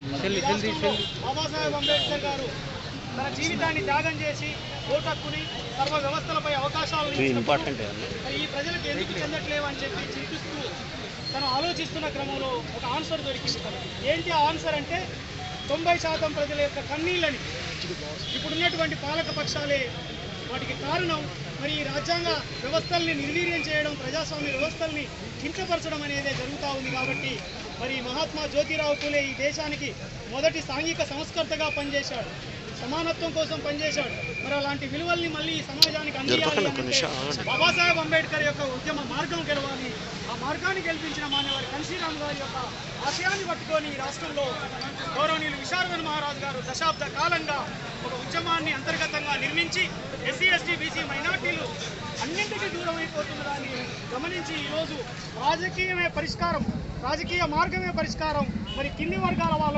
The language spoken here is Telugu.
బాబాసాహెబ్ అంబేద్కర్ గారు తన జీవితాన్ని త్యాగం చేసి ఓటు హక్కుని సర్వ వ్యవస్థలపై అవకాశాలను ఈ ప్రజలకు ఎందుకు చెందట్లేవు అని చెప్పి చింతిస్తూ తను ఆలోచిస్తున్న క్రమంలో ఒక ఆన్సర్ దొరికింది. ఏంటి ఆ ఆన్సర్ అంటే 90% ప్రజల యొక్క కన్నీళ్ళని ఇప్పుడున్నటువంటి పాలక పక్షాలే వాటికి కారణం. మరి ఈ రాజ్యాంగ వ్యవస్థల్ని నిర్వీర్యం చేయడం, ప్రజాస్వామ్య వ్యవస్థల్ని కించపరచడం అనేది జరుగుతూ ఉంది. కాబట్టి మరి మహాత్మా జ్యోతిరావు పూలే ఈ దేశానికి మొదటి సాంఘిక సంస్కర్తగా పనిచేశాడు, సమానత్వం కోసం పనిచేశాడు. మరి అలాంటి విలువల్ని మళ్ళీ సమాజానికి అందించాలి అంటే బాబాసాహెబ్ అంబేద్కర్ యొక్క ఉద్యమ మార్గం గెలవాలి. ఆ మార్గాన్ని గెలిపించిన మాన్యవారి కన్షీరామ్ గారి యొక్క ఆశయాన్ని పట్టుకొని ఈ రాష్ట్రంలో గౌరవనీయులు విశారదన్ మహారాజ్ గారు దశాబ్ద కాలంగా ఒక ఉద్యమాన్ని అంతర్గతంగా నిర్మించి ఎస్సీ ఎస్టీ బీసీ మైనార్టీలు అన్నింటికీ దూరం అయిపోతున్న దాన్ని గమనించి ఈరోజు రాజకీయ మార్గమే పరిష్కారం, మరి కింది వర్గాల వాళ్ళ